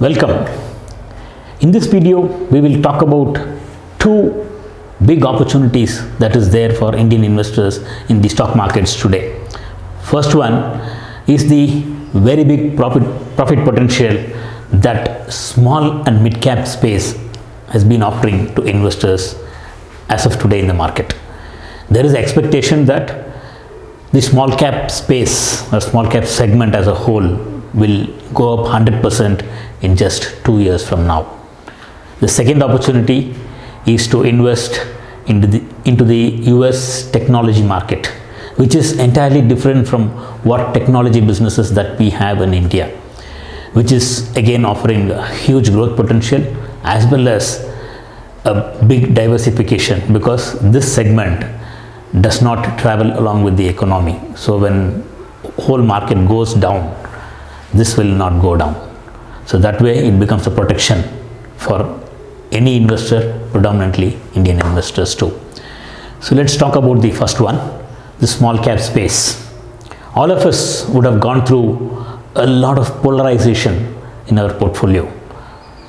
Welcome. In this video, we will talk about two big opportunities that is there for Indian investors in the stock markets today. First one is the very big profit potential that small and mid cap space has been offering to investors as of today in the market. There is expectation that the small cap space or small cap segment as a whole will go up 100% in just 2 years from now. The second opportunity is to invest into the US technology market, which is entirely different from what technology businesses that we have in India, which is again offering a huge growth potential as well as a big diversification, because this segment does not travel along with the economy. So when whole market goes down, this will not go down. So that way it becomes a protection for any investor, predominantly Indian investors too. So let's talk about the first one, the small cap space. All of us would have gone through a lot of polarization in our portfolio.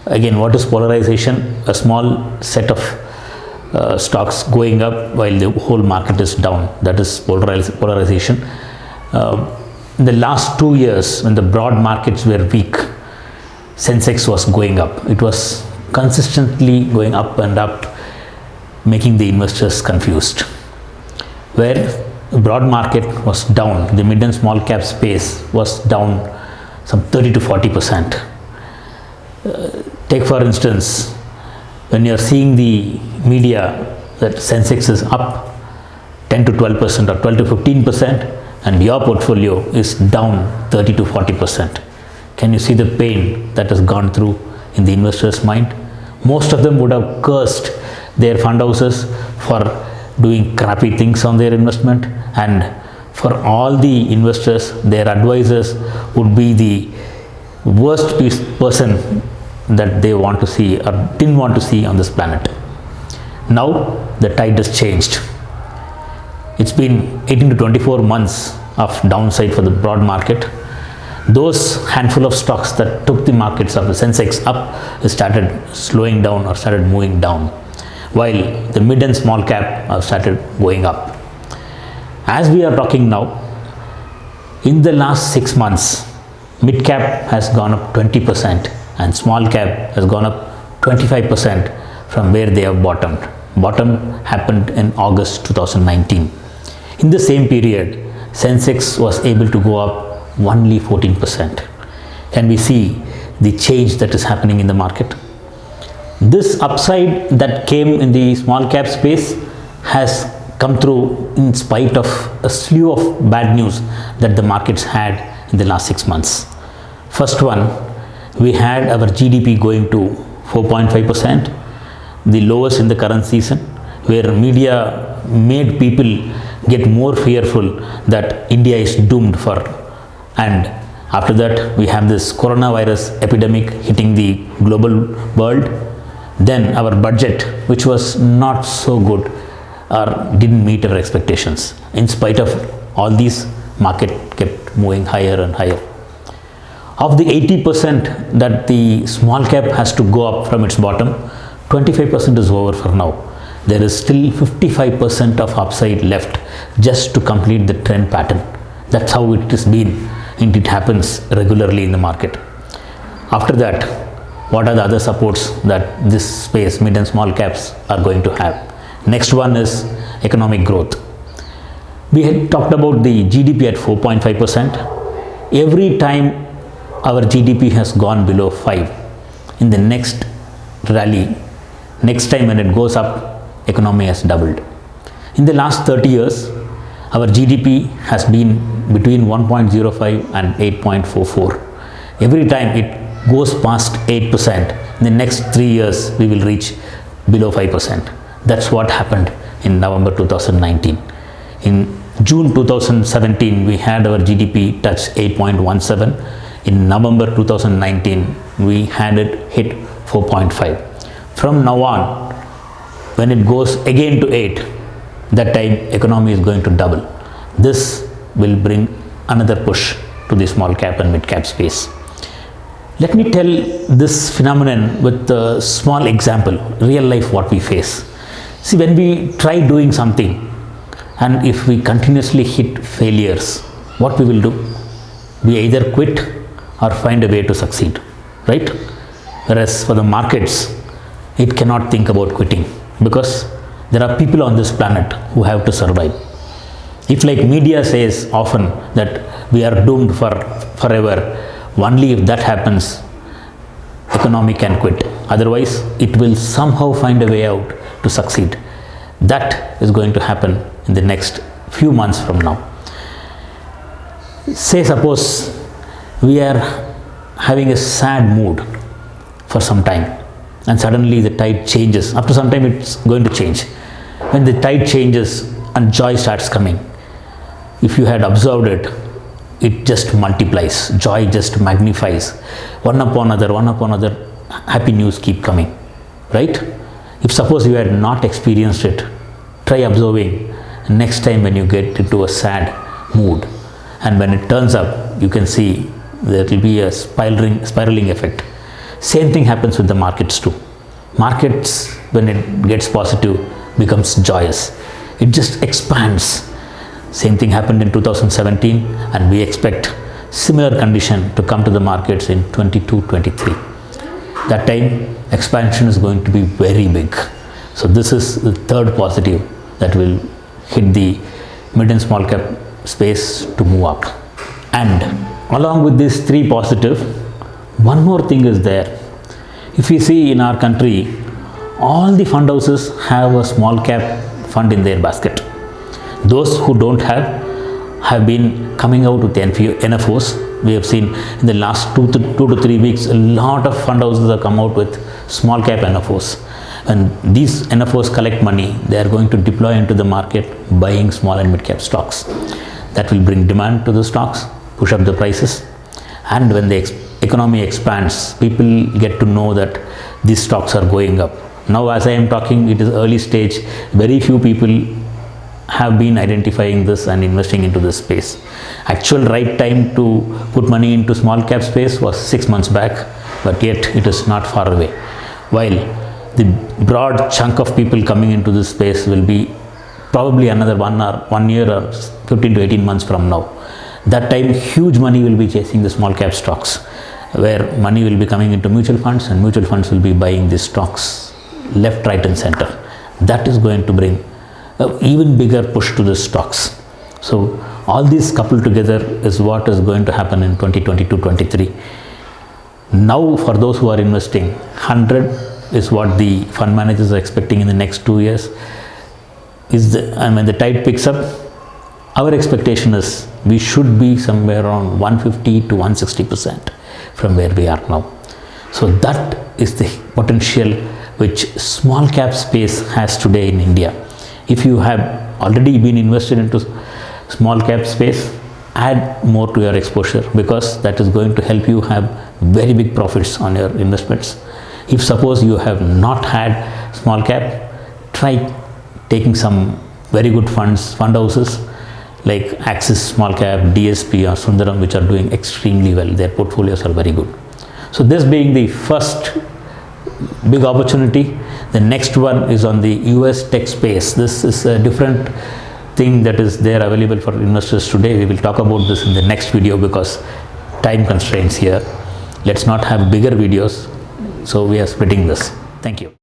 Again, what is polarization? A small set of stocks going up while the whole market is down. That is polarization. In the last 2 years, when the broad markets were weak, SENSEX was going up. It was consistently going up and up, making the investors confused. Where the broad market was down, the mid and small cap space was down some 30 to 40%. Take for instance, when you are seeing the media that SENSEX is up 10 to 12% or 12 to 15%, and your portfolio is down 30 to 40%. Can you see the pain that has gone through in the investor's mind? Most of them would have cursed their fund houses for doing crappy things on their investment, and for all the investors, their advisors would be the worst person that they want to see or didn't want to see on this planet. Now the tide has changed. It's been 18 to 24 months of downside for the broad market. Those handful of stocks that took the markets of the SENSEX up started slowing down or started moving down, while the mid and small cap have started going up. As we are talking now, in the last 6 months, mid cap has gone up 20% and small cap has gone up 25% from where they have bottomed. Bottom happened in August 2019. In the same period, SENSEX was able to go up only 14%. Can we see the change that is happening in the market? This upside that came in the small cap space has come through in spite of a slew of bad news that the markets had in the last 6 months. First one, we had our GDP going to 4.5%, the lowest in the current season, where media made people get more fearful that India is doomed for. And after that, we have this coronavirus epidemic hitting the global world. Then our budget, which was not so good or didn't meet our expectations. In spite of all these, market kept moving higher and higher. Of the 80% that the small cap has to go up from its bottom, 25% is over for now. There is still 55% of upside left just to complete the trend pattern. That's how it has been, and it happens regularly in the market. After that, what are the other supports that this space, mid and small caps, are going to have? Next one is economic growth. We had talked about the GDP at 4.5%. Every time our GDP has gone below 5, in the next rally, next time when it goes up, economy has doubled. In the last 30 years, our GDP has been between 1.05 and 8.44. Every time it goes past 8%, in the next 3 years, we will reach below 5%. That's what happened in November 2019. In June 2017, we had our GDP touch 8.17. In November 2019, we had it hit 4.5. From now on, when it goes again to 8, that time economy is going to double. This will bring another push to the small cap and mid cap space. Let me tell this phenomenon with a small example, real life what we face. See, when we try doing something and if we continuously hit failures, what we will do? We either quit or find a way to succeed, right? Whereas for the markets, it cannot think about quitting because there are people on this planet who have to survive. If like media says often that we are doomed for forever, only if that happens, economy can quit. Otherwise, it will somehow find a way out to succeed. That is going to happen in the next few months from now. Say suppose we are having a sad mood for some time and suddenly the tide changes. After some time it's going to change. When the tide changes and joy starts coming, if you had observed it, it just multiplies. Joy just magnifies. One upon another, happy news keep coming, right? If suppose you had not experienced it, try observing next time when you get into a sad mood, and when it turns up, you can see there will be a spiraling effect. Same thing happens with the markets too. Markets, when it gets positive, becomes joyous. It just expands. Same thing happened in 2017, and we expect similar condition to come to the markets in 22-23. That time expansion is going to be very big. So this is the third positive that will hit the mid and small cap space to move up. And along with these three positive, one more thing is there. If we see in our country, all the fund houses have a small cap fund in their basket. Those who don't have been coming out with NFOs. We have seen in the last 2 to 3 weeks, a lot of fund houses have come out with small cap NFOs. And these NFOs collect money, they are going to deploy into the market buying small and mid cap stocks. That will bring demand to the stocks, push up the prices. And when the economy expands, people get to know that these stocks are going up. Now as I am talking, it is early stage. Very few people have been identifying this and investing into this space. Actual right time to put money into small cap space was 6 months back, but yet it is not far away. While the broad chunk of people coming into this space will be probably another 1 year or 15 to 18 months from now. That time huge money will be chasing the small cap stocks, where money will be coming into mutual funds and mutual funds will be buying these stocks left, right and center. That is going to bring an even bigger push to the stocks. So all these coupled together is what is going to happen in 2022-23. Now for those who are investing, 100 is what the fund managers are expecting in the next 2 years. And when the tide picks up, our expectation is we should be somewhere around 150 to 160% from where we are now. So that is the potential which small cap space has today in India. If you have already been invested into small cap space, add more to your exposure, because that is going to help you have very big profits on your investments. If suppose you have not had small cap, try taking some very good fund houses like Axis Small Cap, DSP or Sundaram, which are doing extremely well. Their portfolios are very good. So this being the first big opportunity, the next one is on the US tech space. This is a different thing that is there available for investors today. We will talk about this in the next video because time constraints here. Let's not have bigger videos, so we are splitting this. Thank you.